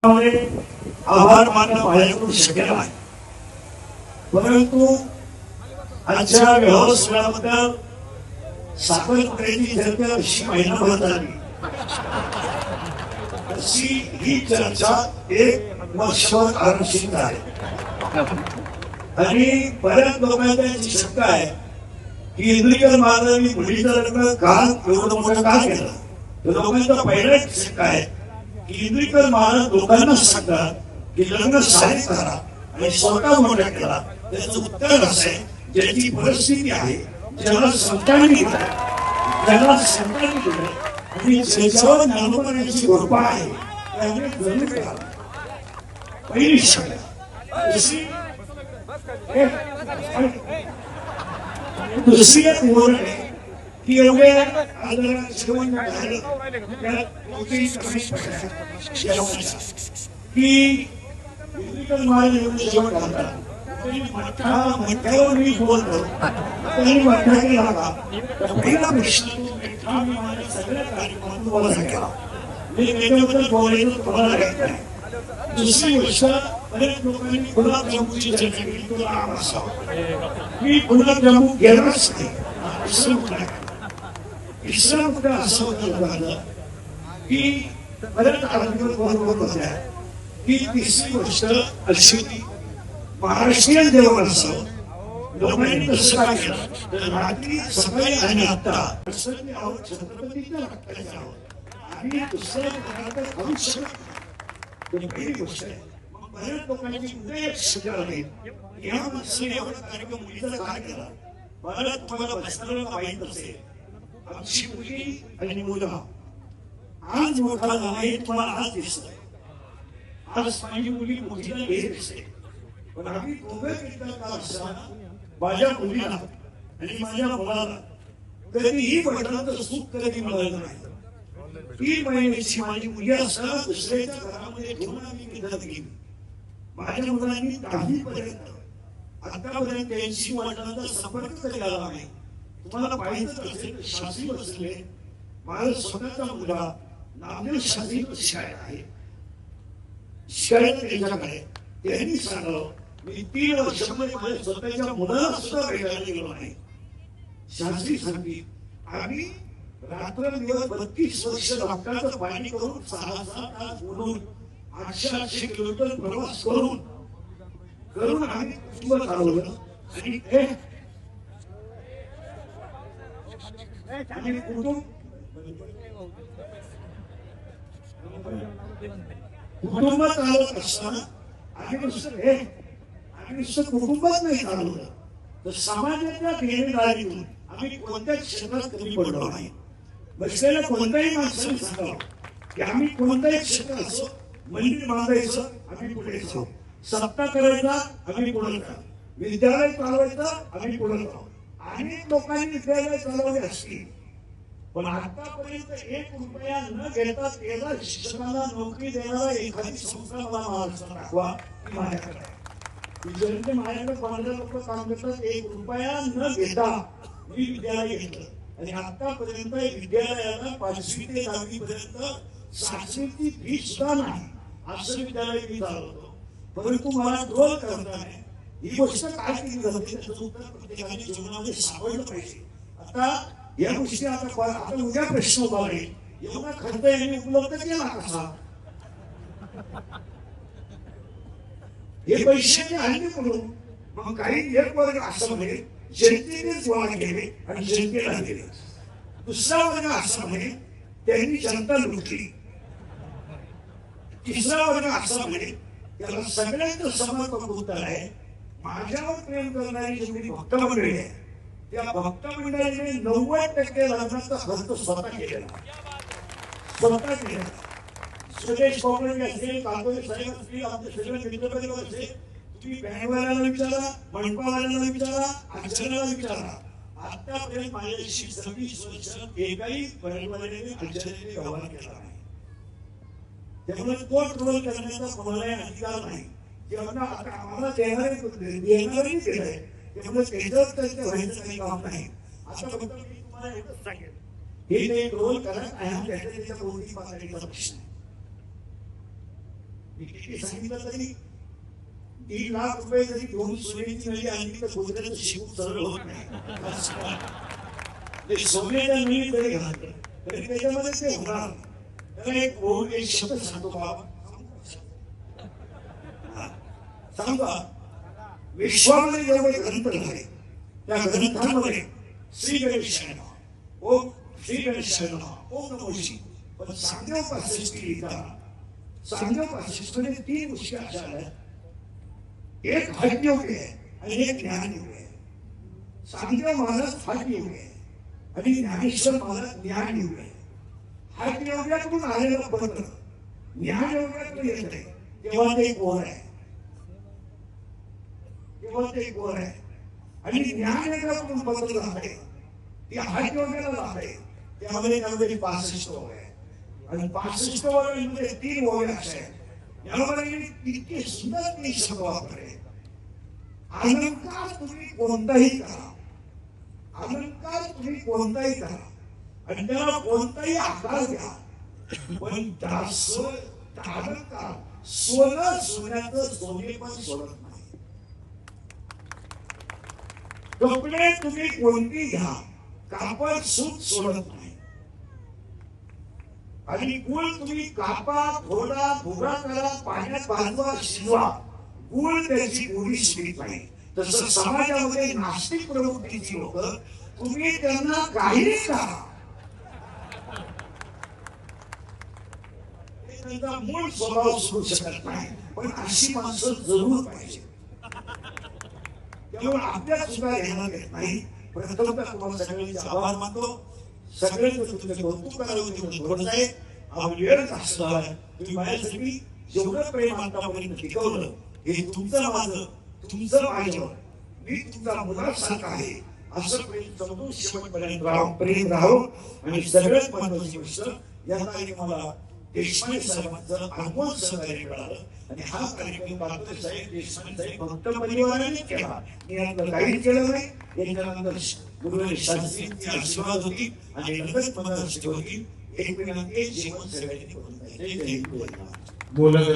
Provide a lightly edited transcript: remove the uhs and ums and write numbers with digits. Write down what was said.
आभार मानणं माझ्याकडून शक्य नाही, परंतु आजच्या व्यवस्थेबद्दल साखरपुड्याची चर्चा अशी महिनाभर झाली, तशी ही चर्चा एक वर्षभर आरक्षित आहे. आणि बऱ्याच लोकांना याची शंका आहे की इंद्रिकल महाराजांनी मुलीचं लग्न का एवढं मोठं का केलं. लोकांचा पहिला शंका आहे की इंद्रिकल महाराज लोकांना सांगतात की लग्न सारे करा आणि स्वतः मोठा केला. त्याचं उत्तर असं आहे, ज्याची परिस्थिती आहे, ज्याला संतांनी दिलं, ज्याला संतांनी दिलं आणि ज्याच्यावर ज्ञानोबाची कृपा आहे त्याने जरूर करा. पहिली शंका. दुसरी एक ओरड आहे की एवढ्या आदरात जेवण झालं की महाराज एवढे जेवण घालतात. मठ्यावर मी बोलतो तरी मठ्या केला का पहिला प्रश्न सगळ्या कार्यक्रमात तुम्हाला सांगितला. मी त्याच्याबद्दल बोलायचं तुम्हाला राहत नाही. दुसरी गोष्ट, बरेच लोकांनी गुलाबजामुनची चर्चा केली, तुला आम असावं. मी गुलाबजामुन गेलाच नाही. तिसरा मुद्दा असा होता की बऱ्याच बरोबर होत्या की तिसरी गोष्ट अशी होती, महाराष्ट्रीयन जेवण असावं. लोकांनी तसं काय केलं तर रात्री सकाळी आणि आता छत्रपतीच्या रक्ताच्या आणि दुसऱ्या प्रकारचं खाऊ शकत. पहिली गोष्ट आहे. बऱ्याच लोकांची उदय शिकला नाही या माणसाने एवढा कार्यक्रम मुलीचा काय केला. मला तुम्हाला बसणाऱ्याला माहीत असेल, आमची मुली आणि मुलं आज मोठा झाला हे तुम्हाला आज दिसतंय. आज माझी मुली मोठीला हे दिसते, पण आम्ही दोघं एकदा का असताना माझ्या मुलीला आणि माझ्या मुलाला कधीही वडिलांचं सुख कधी मिळालं नाही. 3 महिन्याची माझी मुली असताना दुसऱ्याच्या घरामध्ये ठेवून आम्ही विकत गेली. माझ्या मुलांनी 10वी पर्यंत आतापर्यंत त्यांची वडिलांचा संपर्क कधी आला नाही. तुम्हाला पाहिजे असेल शास्त्री बसले, माझा स्वतःचा मुलगा नामदेव शास्त्री शाळेत आहे, शाळेत त्यांच्याकडे त्यांनी सांगलं मी 3 वर्षामध्ये माझ्या स्वतःच्या मुलाला सुद्धा भेटायला गेलो नाही. शास्त्री सांगली आम्ही रात्रंदिवस 32 वर्ष रक्ताचं पाणी करून 6-7 तास बोलून 800 किलोमीटर प्रवास करून आम्ही कुटुंब चालवलं. आणि कुटुंब चालवत असताना आम्ही नुसतं कुटुंबात नाही चालवलं तर समाजाच्या देणेदारीतून आम्ही कोणत्याच क्षेत्रात कमी पडलो नाही. बसलेल्या कोणत्याही माणसाने सांगावं की आम्ही कोणत्याही क्षेत्र असो, मंदिर बांधायचं आम्ही पुढे जाऊ, सत्ता करायचा आम्ही पुढे जाऊ, विद्यालय चालवायचं आम्ही पुढे जाऊ. अनेक लोकांनी विद्यालय चालवले असतील, पण आतापर्यंत 1 रुपया न घेता त्याला शिक्षकांना नोकरी देणारा एखादी संस्था मला महाराष्ट्रात दाखवा की माझ्याकडे. माझ्याकडे 15 लोक काम करतात, 1 रुपया न घेता मी विद्यालय घेतलं आणि आतापर्यंत विद्यालयाला 5वी ते 10वी पर्यंत 700ची फी सुद्धा नाही असं विद्यालय मी चालवतो. परंतु मला ट्रोल करताना ही गोष्ट काय केली जाते त्याचं उत्तर प्रत्येकाने जीवनामध्ये सापडलं पाहिजे. आता या गोष्टी आता उद्या प्रश्न उभा राहील, एवढा खर्च यांनी उपलब्ध केला कसा, हे पैसे आणले म्हणून. मग काही एक वर्ग असं म्हणे जनतेनेच गोळा केले आणि जनतेला दिले, दुसरा वर्ग असं म्हणे त्यांनी जनता लुटली, तिसरा वर्ग असं म्हणे त्याला सगळ्यांचं समर्पक उत्तर आहे माझ्यावर प्रेम करणारी जेवढी भक्त मंडळी आहे त्या भक्त मंडळीने 90% लग्नाचा खर्च स्वतः केलेला. सुरेश कोकणे असतील, काकोडे साहेब असतील, आमचे सगळे मित्रपरिवार असतील, तुम्ही बँडवाल्याला विचारा, मंडपावाल्याला विचारा, अर्चनाला विचारा, आतापर्यंत माझ्याशी 26 वर्षात एकाही बँडवाल्याने अर्चनेने व्यवहार केला नाही. त्यामुळे तो ट्रोल करण्याचा कोणालाही अधिकार नाही. जेव्हा आता आम्हाला देणारही केलंय त्यामुळे त्याच्यावर त्यांच्या व्हायचं काही काम नाही. आता फक्त मी तुम्हाला एकच सांगेन, हे ते ट्रोल करत आहे त्याच्या कोणती पातळीचा प्रश्न आहे. मी किती सांगितलं तरी 3 लाख रुपये जरी 2 सोन्याची नळी आणली तर गुजरात शिकून सरळ होत नाही. सोन्याच्या नळी तरी घालते तरी त्याच्यामध्ये ते होणार. त्याला एक शब्द सांगतो बाबा, सांगा विश्वामध्ये जेवढे ग्रंथ झाले त्या ग्रंथांमध्ये श्री गणेशाय नमः, ओम श्री गणेशाय नमः, ओम नमो शिवाय. पण सांगदेव पासष्ट लिहिताना सांगदेव पासष्टमध्ये 3 गोष्टी अशा आल्या. एक हठयोग आहे आणि एक ज्ञानयोग आहे. सांगदेव महाराज हठयोग आहे आणि ज्ञानेश्वर महाराज ज्ञानयोग आहे. हठयोगातून आलेलं पत्र ज्ञानयोगातून येत आहे तेव्हा ते गोर आहे, तेव्हा ते गोर आहे. आणि ज्ञानयोगातून पत्र झाले ते हठयोगाला झाले त्यामध्ये त्यामध्ये 65 ओव्या आहे आणि 65 ओव्यांमध्ये 3 ओव्या अशा आहेत. यामध्ये इतके सुंदर मी शब्द वापरले. अलंकार तुम्ही कोणताही करा, अलंकार तुम्ही कोणताही करा आणि त्याला कोणताही आकार द्या, पण अलंकार सोनं सोन्याचं सोने पण सोडत नाही. कपडे तुम्ही कोणती घ्या, कापड सूत सोडत नाही. आणि गुळ तुम्ही कापा, फोडा, भुगा करा, पाण्यात भाजवा, शिजवा, गुळ त्याची गोडी सुटत नाही. तसं समाजामध्ये नास्तिक प्रवृत्तीची लोक तुम्ही त्यांना काही करा, त्यांचा मूळ स्वभाव सुरू शकत नाही. पण अशी माणसं जरूर पाहिजे. त्यामुळे आपल्यात सुद्धा घेण्यात येत नाही. प्रथमतः तुम्हाला सगळ्यांचे आभार मानतो. सगळ्यांचं तुमचं कौतुक करावं थोडंच आहे. वेळच असणार तुम्ही माझ्यासाठी जेवढं प्रेम आतापर्यंत टिकवलं हे तुमचं माझं, तुमचं माझ्यावर, मी तुमचा मुलासारखा आहे असं प्रेम समजून शेवटपर्यंत प्रेम राहावं. आणि सगळ्यात महत्वाची गोष्ट या तारीख मला देशपांडे साहेबांचं अनमोल सहकार्य मिळालं आणि हा कार्यक्रम बापूजी साहेब देशपांडे साहेब भक्त परिवाराने केला. मी यातलं काहीच केलं नाही. याच्यानंतर गुरुवारी शास्त्रींची आशीर्वाद होती आणि नंतर मंडळाची होती. एकमेकांचे जीवन सगळ्यांनी करून पाहिजे. बोलत